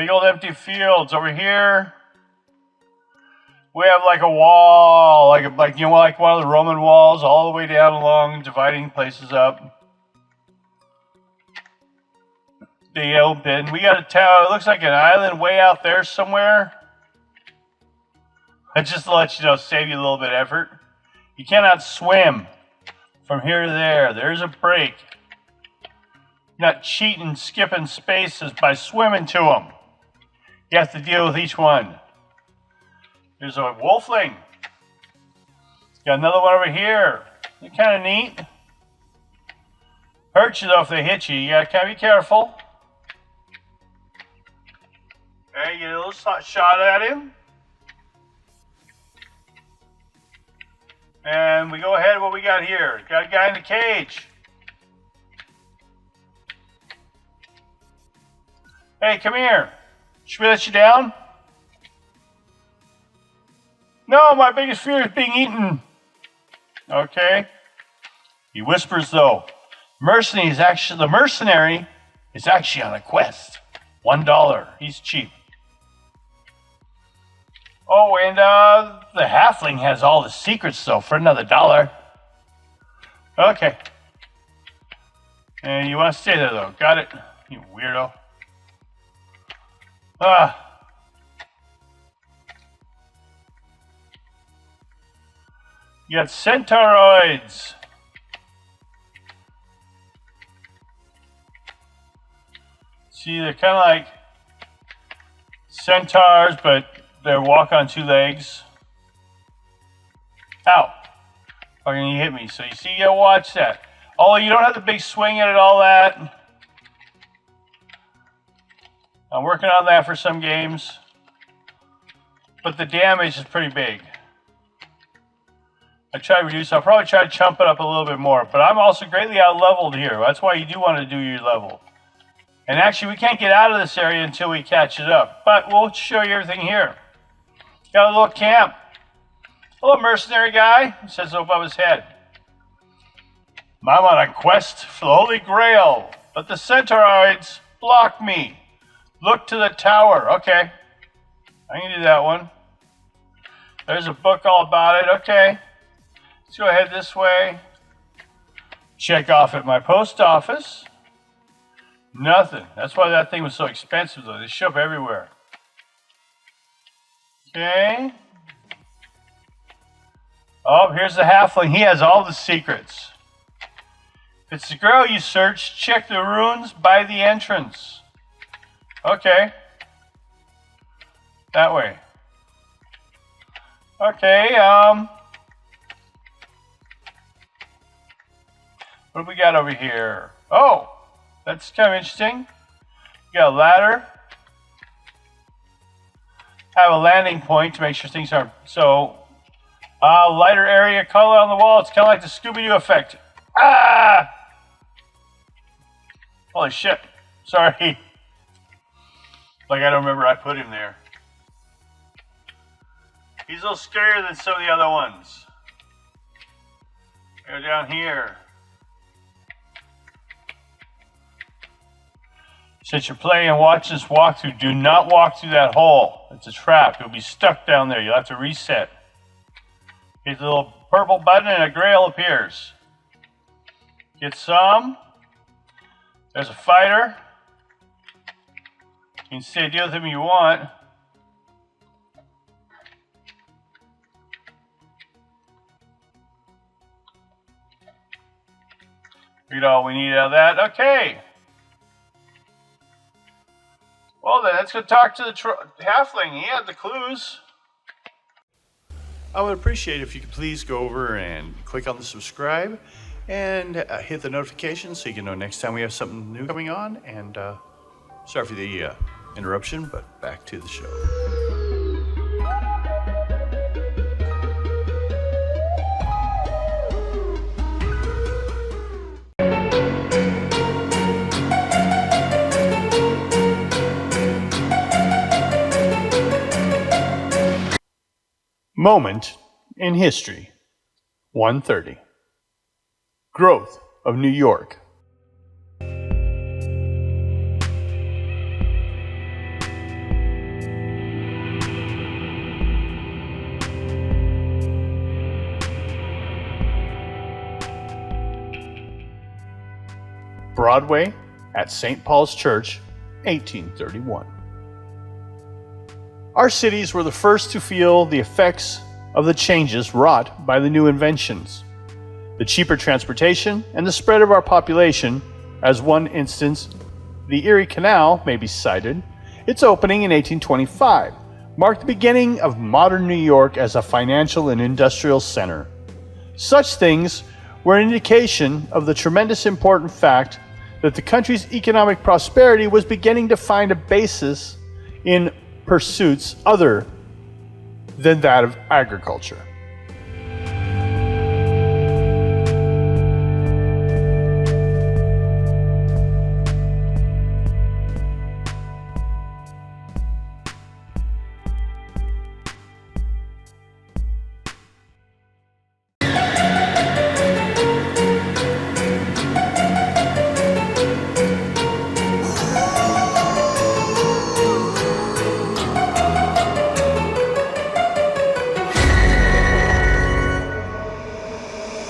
Big old empty fields over here. We have like a wall, like one of the Roman walls, all the way down along, dividing places up. Big open. We got a tower. It looks like an island way out there somewhere. Just to let you know, save you a little bit of effort. You cannot swim from here to there. There's a break. You're not cheating, skipping spaces by swimming to them. You have to deal with each one. There's a wolfling. Got another one over here. They're kind of neat. Hurt you though if they hit you. You gotta be careful. There you get a little shot at him. And we go ahead, what we got here? Got a guy in the cage. Hey, come here. Should we let you down? No, my biggest fear is being eaten. Okay. He whispers though. The mercenary is actually on a quest. $1. He's cheap. Oh, and the halfling has all the secrets though for another $1. Okay. And you want to stay there though. Got it. You weirdo. You got centauroids. See, they're kind of like centaurs, but they walk on 2 legs. Ow. Fucking you hit me. So you see, you gotta watch that. Oh, you don't have the big swing at it, all that. I'm working on that for some games. But the damage is pretty big. I try to reduce. I'll probably try to chump it up a little bit more. But I'm also greatly out-leveled here. That's why you do want to do your level. And actually, we can't get out of this area until we catch it up. But we'll show you everything here. Got a little camp. Hello, mercenary guy. It says above his head. I'm on a quest for the Holy Grail. But the centauroids block me. Look to the tower. Okay. I can do that one. There's a book all about it. Okay. Let's go ahead this way. Check off at my post office. Nothing. That's why that thing was so expensive, though. They show up everywhere. Okay. Oh, here's the halfling. He has all the secrets. If it's the girl you search, check the runes by the entrance. Okay. That way. Okay, what do we got over here? Oh, that's kind of interesting. You got a ladder. Have a landing point to make sure things aren't so. Lighter area color on the wall. It's kind of like the Scooby-Doo effect. Ah! Holy shit. Sorry. Like I don't remember I put him there. He's a little scarier than some of the other ones. Go down here. Since you're playing and watching this walkthrough, do not walk through that hole. It's a trap. You'll be stuck down there. You'll have to reset. Hit the little purple button and a grail appears. Get some. There's a fighter. You can say deal with him if you want. Read all we need out of that. Okay. Well then, let's go talk to the halfling. He had the clues. I would appreciate if you could please go over and click on the subscribe and hit the notifications so you can know next time we have something new coming on. And sorry for the interruption, but back to the show. Moment in history. 1:30. Growth of New York. Broadway at St. Paul's Church, 1831. Our cities were the first to feel the effects of the changes wrought by the new inventions. The cheaper transportation and the spread of our population. As one instance, the Erie Canal may be cited. Its opening in 1825 marked the beginning of modern New York as a financial and industrial center. Such things were an indication of the tremendous important fact that the country's economic prosperity was beginning to find a basis in pursuits other than that of agriculture.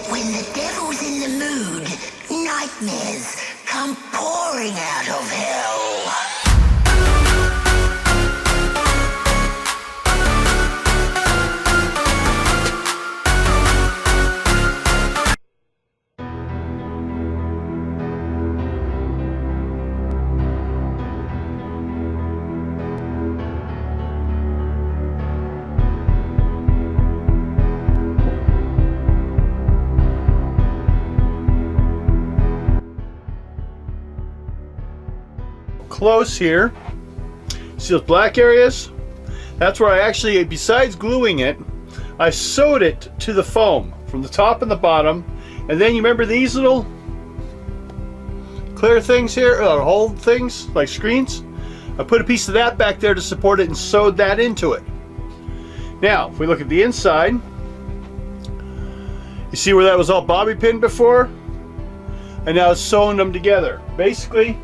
When the devil's in the mood, nightmares come pouring out of hell. Close here. See those black areas? That's where I actually, besides gluing it, I sewed it to the foam from the top and the bottom. And then you remember these little clear things here, or hole things like screens? I put a piece of that back there to support it and sewed that into it. Now, if we look at the inside, you see where that was all bobby pinned before? And now it's sewing them together. Basically,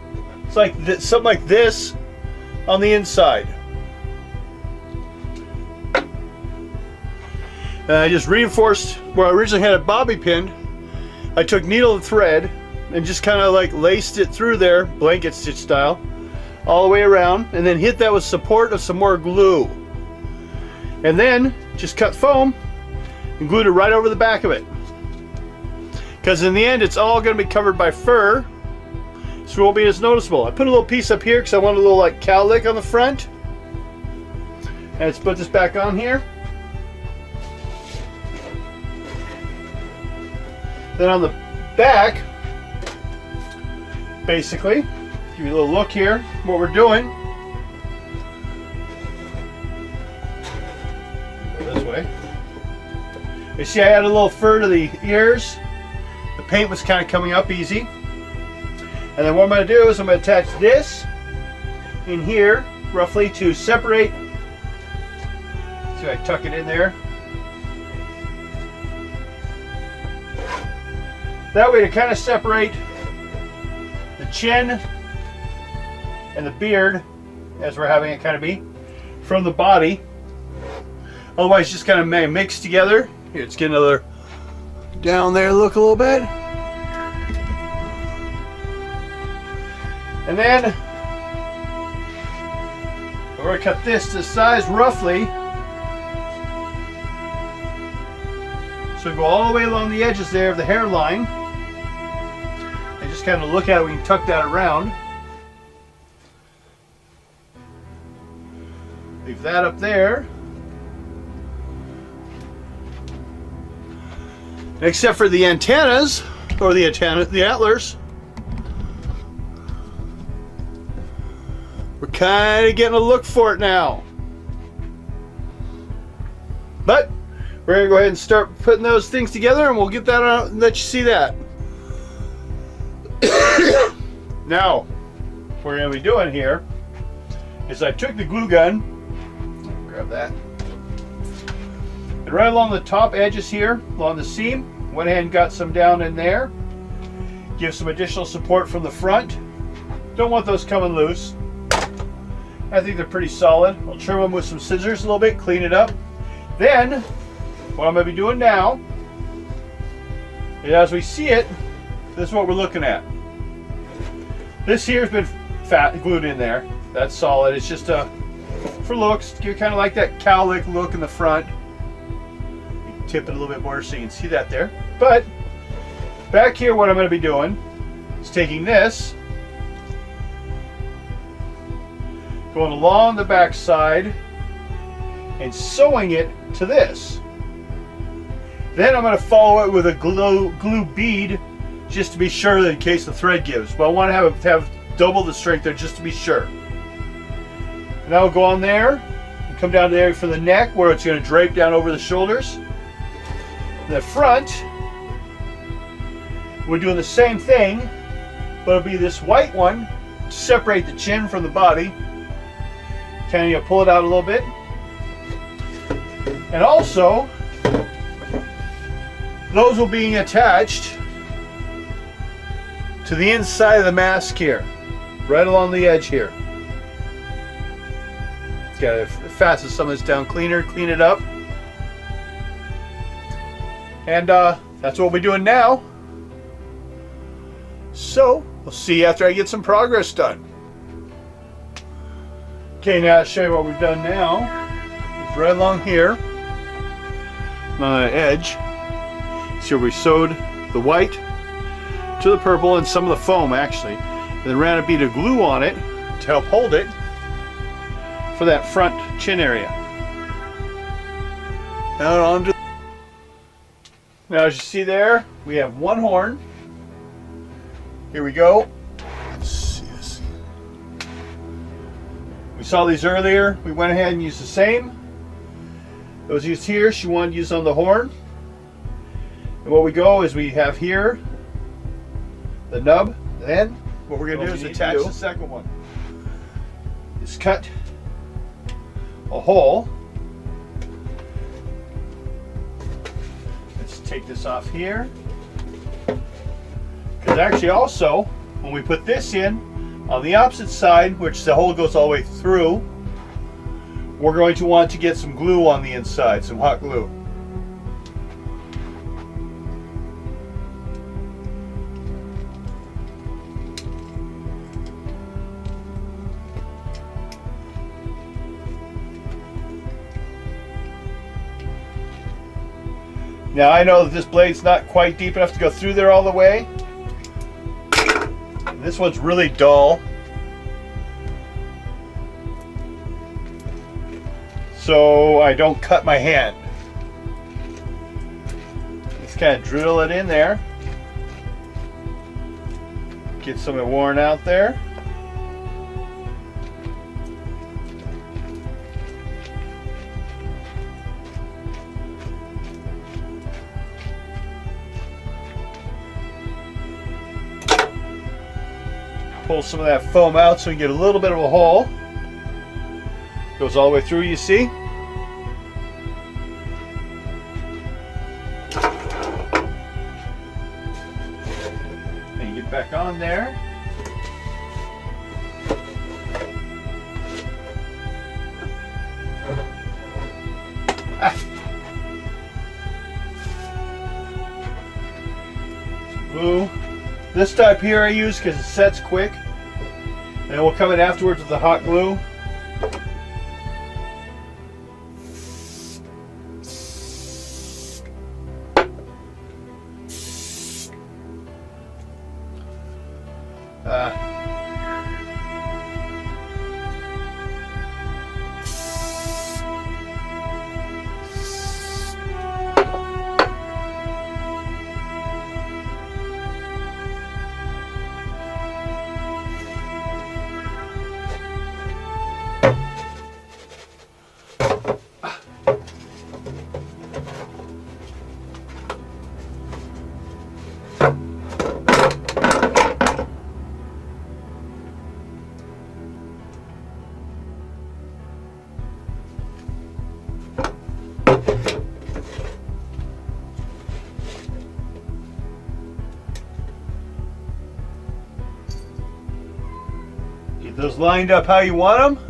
it's like something like this on the inside. And I just reinforced where I originally had it bobby pinned. I took needle and thread and just kind of like laced it through there, blanket stitch style, all the way around, and then hit that with support of some more glue. And then just cut foam and glued it right over the back of it. Because in the end, it's all going to be covered by fur, so it won't be as noticeable. I put a little piece up here because I want a little like cowlick on the front. And let's put this back on here. Then on the back, basically, give you a little look here, what we're doing. Go this way. You see I added a little fur to the ears. The paint was kind of coming up easy. And then what I'm going to do is I'm going to attach this in here, roughly, to separate. See if I tuck it in there. That way to kind of separate the chin and the beard, as we're having it kind of be, from the body. Otherwise, just kind of mix together. Here, let's get another down there look a little bit. And then we're going to cut this to size roughly. So go all the way along the edges there of the hairline. And just kind of look at it, we can tuck that around. Leave that up there. Except for the antennas, or the antlers. We're kind of getting a look for it now. But we're going to go ahead and start putting those things together, and we'll get that out and let you see that. Now, what we're going to be doing here is I took the glue gun, grab that, and right along the top edges here, along the seam, went ahead and got some down in there. Give some additional support from the front. Don't want those coming loose. I think they're pretty solid. I'll trim them with some scissors a little bit, clean it up. Then, what I'm going to be doing now is, as we see it, this is what we're looking at. This here's been glued in there. That's solid. It's just for looks. You kind of like that cowlick look in the front. You can tip it a little bit more so you can see that there. But back here, what I'm going to be doing is taking this, going along the back side, and sewing it to this. Then I'm going to follow it with a glue bead, just to be sure that in case the thread gives. But I want to have double the strength there just to be sure. And I'll go on there and come down there for the neck where it's going to drape down over the shoulders. In the front, we're doing the same thing, but it'll be this white one to separate the chin from the body. Kind of pull it out a little bit. And also, those will be attached to the inside of the mask here, right along the edge here. Got to fasten some of this down cleaner, clean it up. And that's what we're doing now. So, we'll see after I get some progress done. Okay, now I'll show you what we've done now. It's right along here, on the edge. So we sewed the white to the purple and some of the foam actually, and then ran a bead of glue on it to help hold it for that front chin area. Now as you see there, we have one horn. Here we go. Let's see this. We saw these earlier. We went ahead and used the same. It was used here. She wanted to use on the horn. And what we go is we have here the nub. Then what we're going to do is attach the second one. Is cut a hole. Let's take this off here. Because actually also, when we put this in, on the opposite side, which the hole goes all the way through, we're going to want to get some glue on the inside, some hot glue. Now I know that this blade's not quite deep enough to go through there all the way. This one's really dull. So I don't cut my hand. Just kind of drill it in there. Get some of it worn out there. Pull some of that foam out so we get a little bit of a hole. Goes all the way through, you see. And you get back on there. Glue. This type here I use because it sets quick. And we'll come in afterwards with the hot glue. Get those lined up how you want them.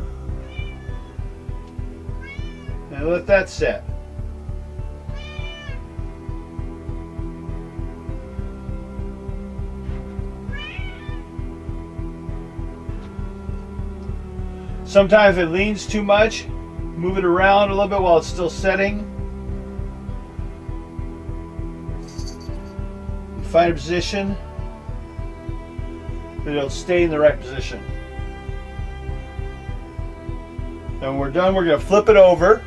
And let that set. Sometimes if it leans too much, move it around a little bit while it's still setting. Find a position, and it'll stay in the right position. And when we're done, we're going to flip it over,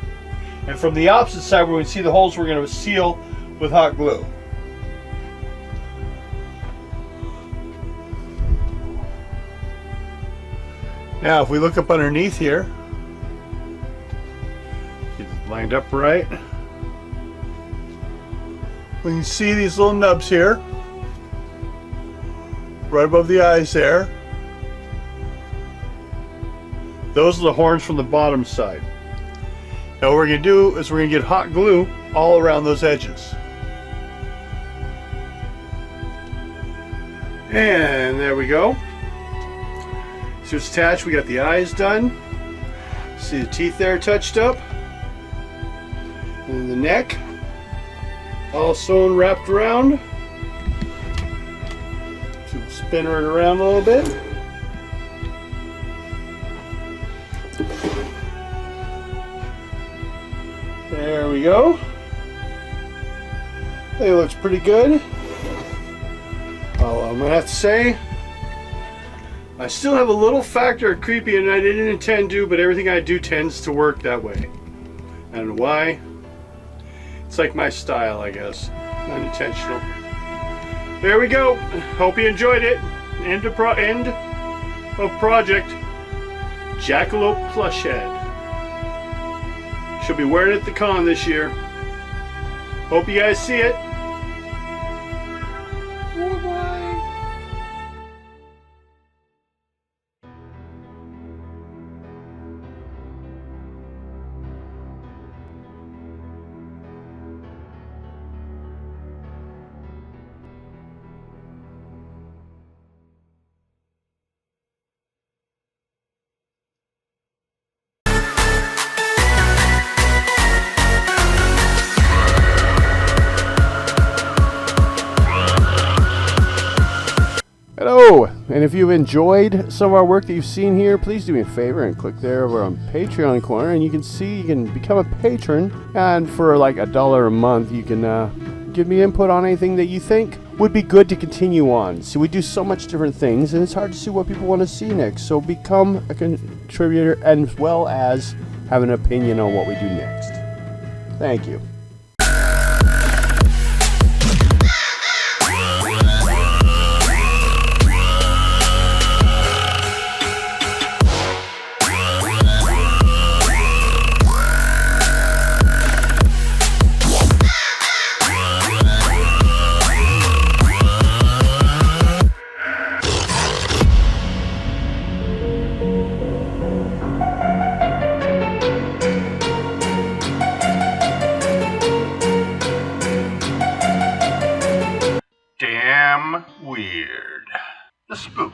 and from the opposite side where we can see the holes, we're going to seal with hot glue. Now if we look up underneath here, get it lined up right, we can see these little nubs here right above the eyes there. Those are the horns from the bottom side. Now what we're going to do is we're going to get hot glue all around those edges. And there we go. So it's attached. We got the eyes done. See the teeth there touched up. And the neck all sewn, wrapped around. So spin it around a little bit. There we go. I think it looks pretty good. I'm gonna have to say, I still have a little factor of creepy, and I didn't intend to, but everything I do tends to work that way. I don't know why. It's like my style, I guess. Unintentional. There we go. Hope you enjoyed it. End of project Jackalope Plush Head. She'll be wearing it at the con this year. Hope you guys see it. Hello, and if you've enjoyed some of our work that you've seen here, please do me a favor and click there over on Patreon corner, and you can see you can become a patron, and for like $1 a month you can give me input on anything that you think would be good to continue on. So we do so much different things, and it's hard to see what people want to see next, so become a contributor as well as have an opinion on what we do next. Thank you. Damn weird. The spook.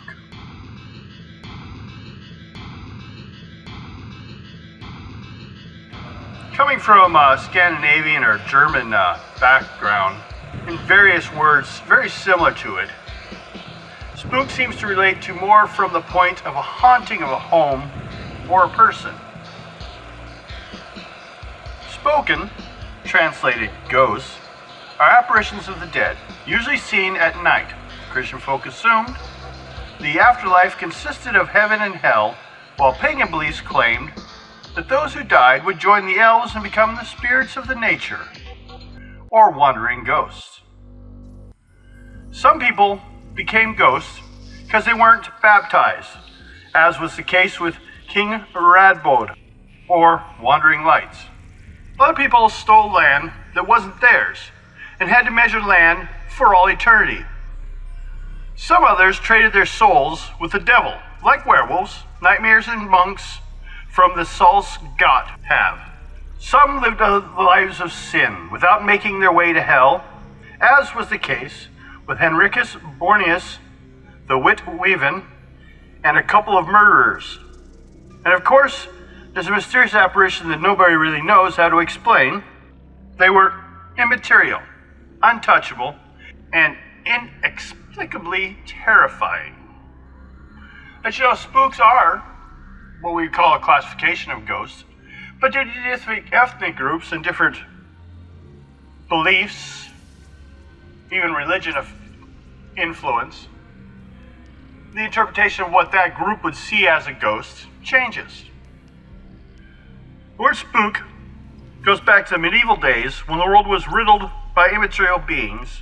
Coming from Scandinavian or German background, in various words very similar to it, spook seems to relate to more from the point of a haunting of a home or a person. Spoken, translated ghosts, are apparitions of the dead, usually seen at night. Christian folk assumed the afterlife consisted of heaven and hell, while pagan beliefs claimed that those who died would join the elves and become the spirits of the nature, or wandering ghosts. Some people became ghosts because they weren't baptized, as was the case with King Radbod, or wandering lights. Other people stole land that wasn't theirs, and had to measure land for all eternity. Some others traded their souls with the devil, like werewolves, nightmares, and monks from the Salsgott have. Some lived lives of sin without making their way to hell, as was the case with Henricus Bornius, the Wit Weaven, and a couple of murderers. And of course, there's a mysterious apparition that nobody really knows how to explain. They were immaterial, untouchable, and inexplicably terrifying. But you know, spooks are what we call a classification of ghosts, but due to different ethnic groups and different beliefs, even religion of influence, the interpretation of what that group would see as a ghost changes. The word spook goes back to the medieval days when the world was riddled by immaterial beings,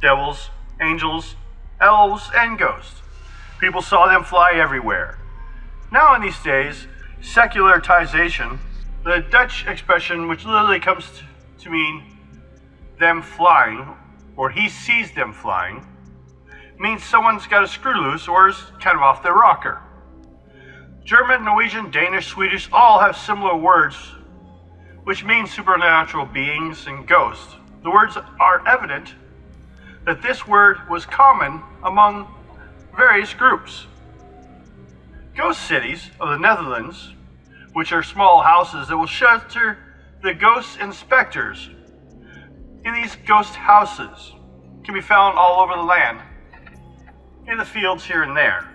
devils, angels, elves, and ghosts. People saw them fly everywhere. Now in these days, secularization, the Dutch expression which literally comes to mean them flying, or he sees them flying, means someone's got a screw loose or is kind of off their rocker. German, Norwegian, Danish, Swedish all have similar words which mean supernatural beings and ghosts. The words are evident that this word was common among various groups. Ghost cities of the Netherlands, which are small houses that will shelter the ghosts and specters in these ghost houses, can be found all over the land, in the fields here and there,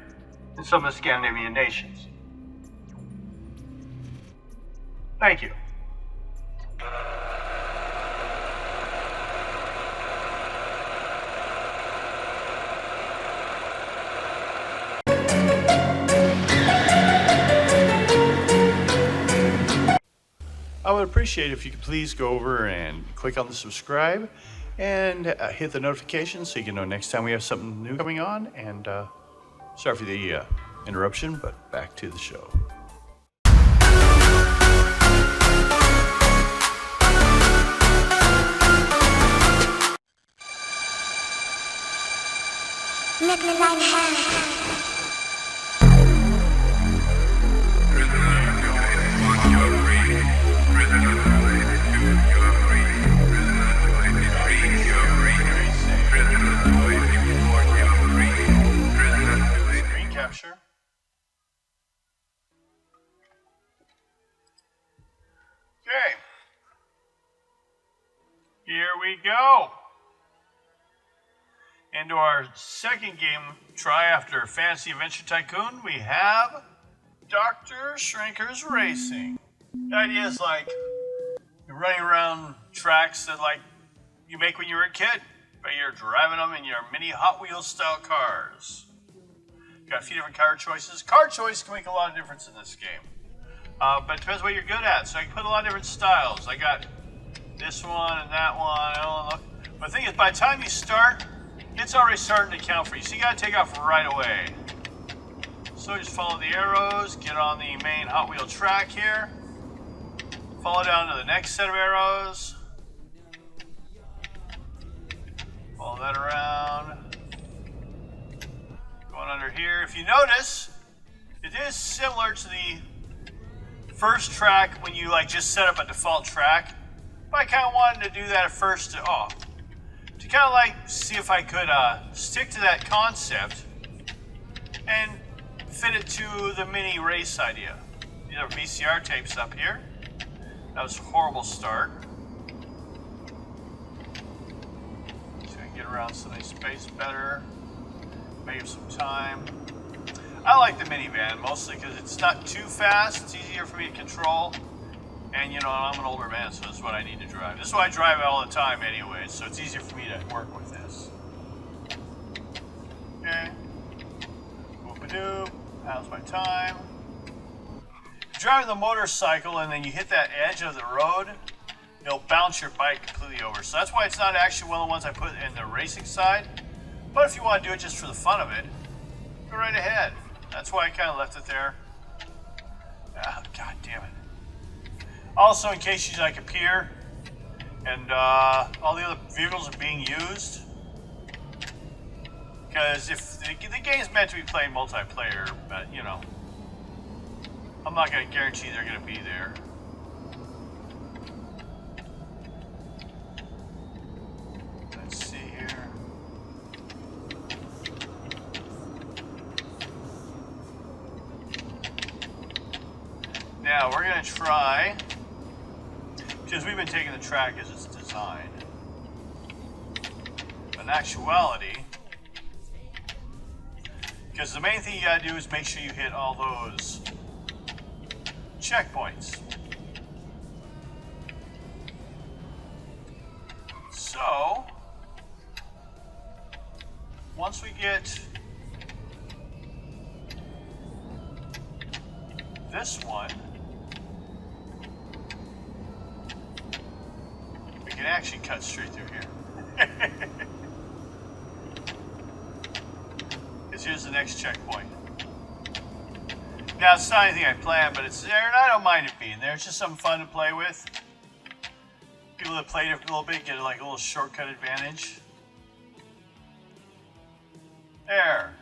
in some of the Scandinavian nations. Thank you. I would appreciate if you could please go over and click on the subscribe and hit the notification so you can know next time we have something new coming on. And sorry for the interruption, but back to the show. Screen capture. Okay. Here we go. Into our second game try after Fantasy Adventure Tycoon, we have Dr. Shrinker's Racing. The idea is like you're running around tracks that like you make when you were a kid, but you're driving them in your mini Hot Wheels style cars. You got a few different car choices. Car choice can make a lot of difference in this game, but it depends what you're good at. So I can put a lot of different styles. I got this one and that one. But the thing is, by the time you start, it's already starting to count for you, so you gotta take off right away. So just follow the arrows, get on the main Hot Wheel track here, follow down to the next set of arrows, follow that around, going under here. If you notice, it is similar to the first track when you like just set up a default track, but I kind of wanted to do that at first to kind of like see if I could stick to that concept and fit it to the mini race idea. These are VCR tapes up here. That was a horrible start. So I can get around some of the space better, make up some time. I like the minivan mostly because it's not too fast, it's easier for me to control. And you know, I'm an older man, so this is what I need to drive. This is what I drive all the time anyway, so it's easier for me to work with this. Okay. Whoop-a-doop. How's my time? If you're driving the motorcycle and then you hit that edge of the road, it'll bounce your bike completely over. So that's why it's not actually one of the ones I put in the racing side. But if you want to do it just for the fun of it, go right ahead. That's why I kind of left it there. Ah, God damn it. Also, in case you like appear and all the other vehicles are being used, because if the game's meant to be played multiplayer, but you know, I'm not going to guarantee they're going to be there. Let's see here. Now we're going to try. Because we've been taking the track as it's designed. But in actuality, because the main thing you gotta do is make sure you hit all those checkpoints. So, once we get this one, we can actually cut straight through here. Because here's the next checkpoint. Now, it's not anything I planned, but it's there, and I don't mind it being there. It's just something fun to play with. People that played it a little bit get like a little shortcut advantage. There.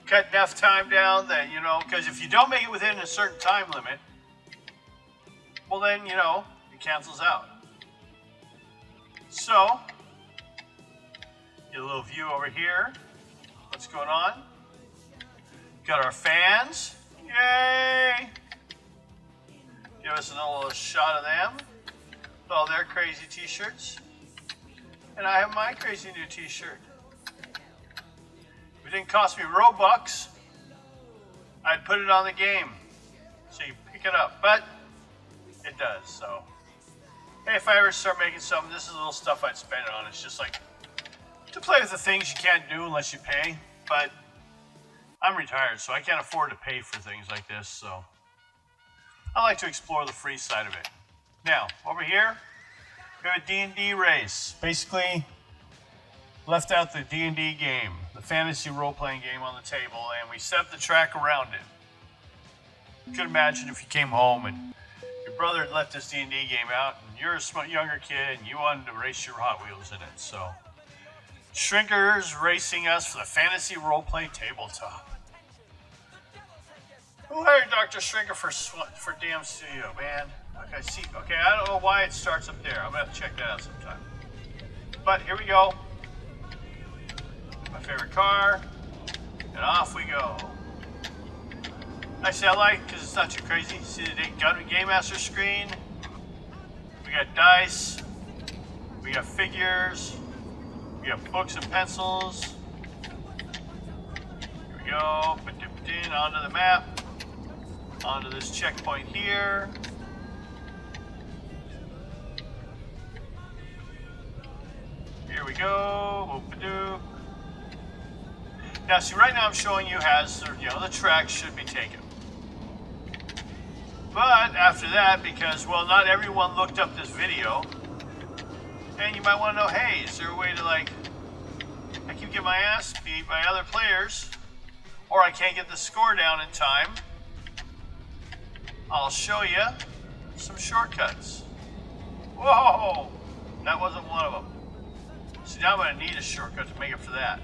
Cut enough time down that, you know, because if you don't make it within a certain time limit, well then, you know, it cancels out. So, get a little view over here. What's going on? Got our fans. Yay! Give us a little shot of them. With all their crazy t-shirts. And I have my crazy new t-shirt. If it didn't cost me Robux, I'd put it on the game. So you pick it up. But it does, so. Hey, if I ever start making something, this is a little stuff I'd spend it on. It's just like to play with the things you can't do unless you pay. But I'm retired, so I can't afford to pay for things like this, so I like to explore the free side of it. Now, over here, we have a D&D race. Basically, left out the D&D game, the fantasy role-playing game on the table, and we set the track around it. You could imagine if you came home and your brother had left this D&D game out, and you're a younger kid, and you wanted to race your Hot Wheels in it, so Shrinker's racing us for the fantasy role-play tabletop. Who hired Dr. Shrinker for damn studio, man? Okay, see. Okay, I don't know why it starts up there. I'm gonna have to check that out sometime. But here we go. My favorite car, and off we go. Actually, I like because it's not too crazy. See the Game Master screen. We got dice. We got figures. We got books and pencils. Here we go. Onto the map. Onto this checkpoint here. Here we go. Whoop-a-doop. Now, see, right now I'm showing you as the track should be taken. But after that, because, well, not everyone looked up this video, and you might want to know, hey, is there a way to, like, I keep getting my ass beat by other players, or I can't get the score down in time, I'll show you some shortcuts. Whoa! That wasn't one of them. See, now I'm going to need a shortcut to make up for that.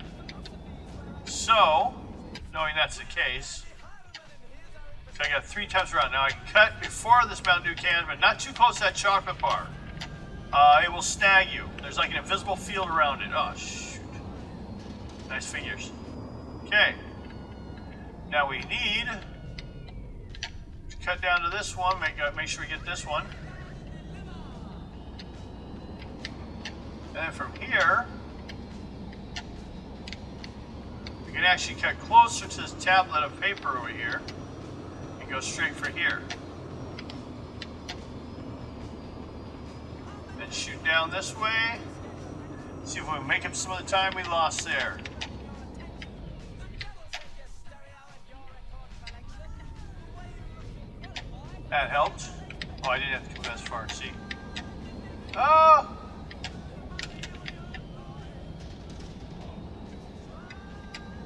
So, knowing that's the case, so I got 3 times around. Now I can cut before this Mountain Dew can, but not too close to that chocolate bar. It will snag you. There's like an invisible field around it. Oh, shoot. Nice figures. Okay. Now we need to cut down to this one. Make sure we get this one. And then from here, we can actually cut closer to this tablet of paper over here and go straight for here. Then shoot down this way. See if we can make up some of the time we lost there. That helped. Oh, I didn't have to come as far. See? Oh!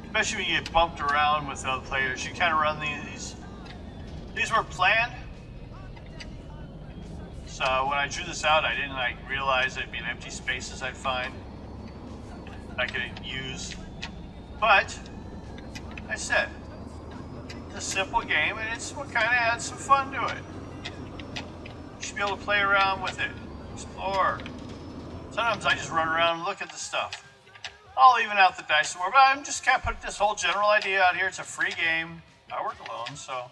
Especially when you get bumped around with other players, you kind of run these. These were planned. So when I drew this out, I didn't realize there'd be empty spaces I'd find I could use. But I said, it's a simple game, and it's what kind of adds some fun to it. You should be able to play around with it, explore. Sometimes I just run around and look at the stuff. I'll even out the dice more, but I'm just kind of put this whole general idea out here. It's a free game. I work alone, so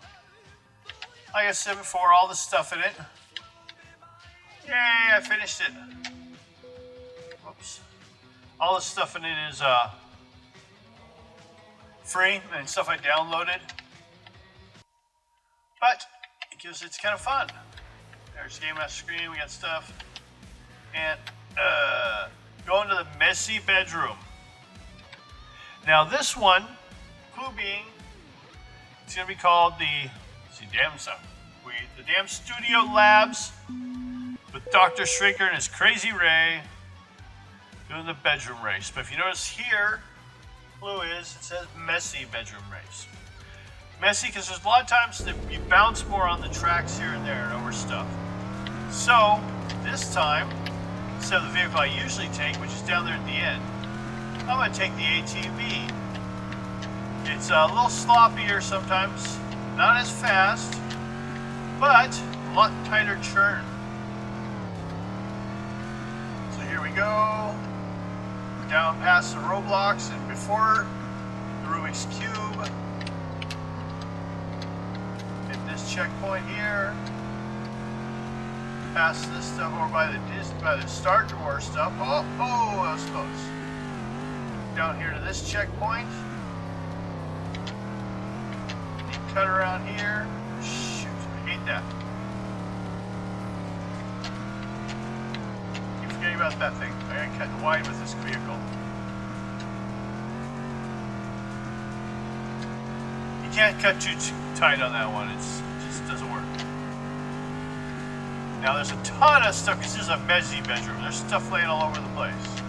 like I said before, all the stuff in it. Yay, I finished it. Whoops. All the stuff in it is free and stuff I downloaded. But in because it's kind of fun. There's Game Master screen, we got stuff. And go into the messy bedroom. Now this one, clue being, it's going to be called the Damn Studio Labs with Dr. Shrinker and his Crazy Ray doing the bedroom race. But if you notice here, clue is, it says messy bedroom race. Messy because there's a lot of times that you bounce more on the tracks here and there and over stuff. So this time, instead of the vehicle I usually take, which is down there at the end, I'm going to take the ATV. It's a little sloppier sometimes, not as fast, but a lot tighter churn. So here we go, down past the roadblocks and before the Rubik's Cube. Hit this checkpoint here. Past this stuff over by the Star Drawer stuff. Oh, that was close. Down here to this checkpoint. Cut around here. Shoot, I hate that. Keep forgetting about that thing. I gotta cut wide with this vehicle. You can't cut too tight on that one. It just doesn't work. Now there's a ton of stuff, because this is a messy bedroom. There's stuff laying all over the place.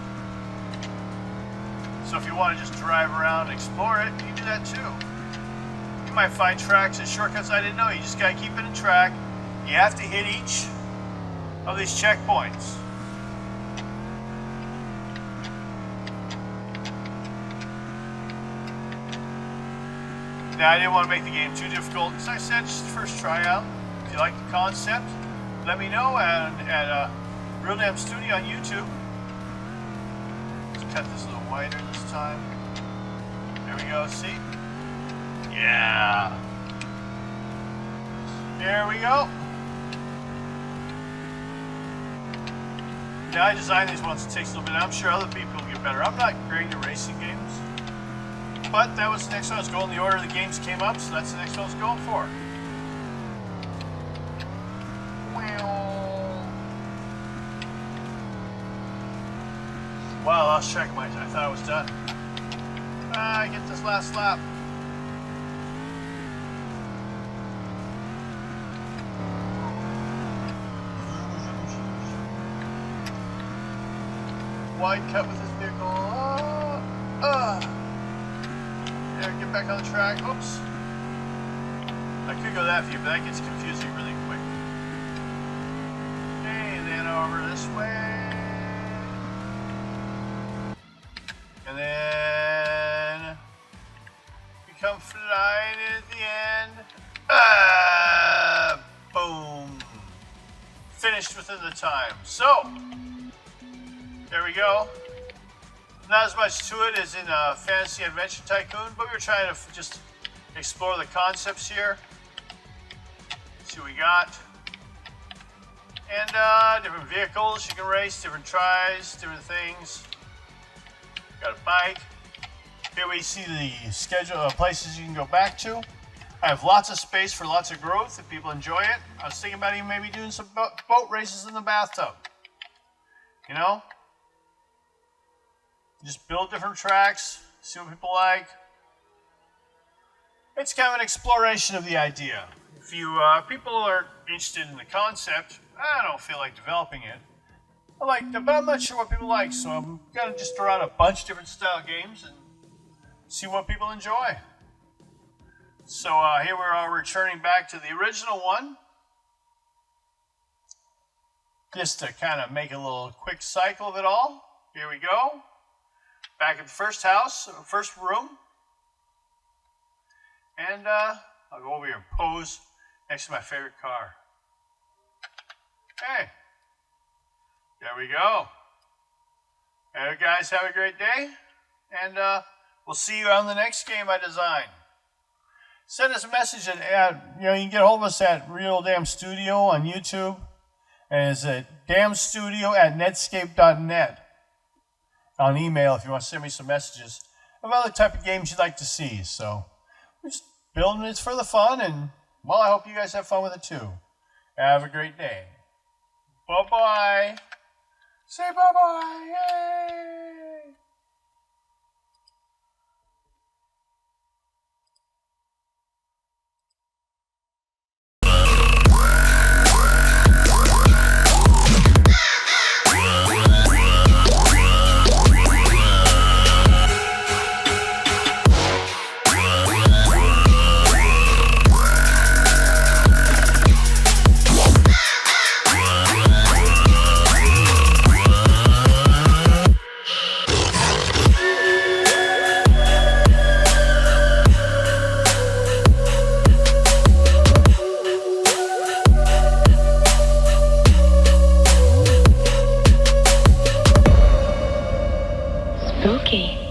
So if you want to just drive around and explore it, you can do that too. You might find tracks and shortcuts I didn't know. You just gotta keep it in track. You have to hit each of these checkpoints. Now I didn't want to make the game too difficult. As I said, just the first try out. If you like the concept, let me know at Real Damn Studio on YouTube. Let's cut this a little wider this time. There we go, see? Yeah. There we go. Now I designed these ones, it takes a little bit. I'm sure other people will get better. I'm not great at racing games. But that was the next one I was going. The order the games came up, so that's the next one I was going for. Wow, I lost track of I thought I was done. I get this last lap. Wide cut with this vehicle. There, get back on the track. Oops. I could go that view, but that gets confusing really quick. Okay, then over this way. And then we come flying at the end. Boom. Finished within the time. So, there we go. Not as much to it as in Fantasy Adventure Tycoon, but we were trying to just explore the concepts here. See what we got. And different vehicles you can race, different tries, different things. Got a bike. Here we see the schedule of places you can go back to. I have lots of space for lots of growth if people enjoy it. I was thinking about even maybe doing some boat races in the bathtub. You know? Just build different tracks, see what people like. It's kind of an exploration of the idea. If you people are interested in the concept, I don't feel like developing it. I like it, but I'm not sure what people like, so I'm gonna just throw out a bunch of different style games and see what people enjoy. So here we are returning back to the original one. Just to kind of make a little quick cycle of it all. Here we go. Back at the first house, first room. And I'll go over here and pose next to my favorite car. Hey, there we go. Hey guys, have a great day. And we'll see you on the next game I design. Send us a message at you can get a hold of us at Real Damn Studio on YouTube. And it's at damnstudio@netscape.net. On email if you want to send me some messages of other type of games you'd like to see. So we're just building it for the fun and Well, I hope you guys have fun with it too. Have a great day. Bye-bye. Say bye-bye. Yay! Spooky.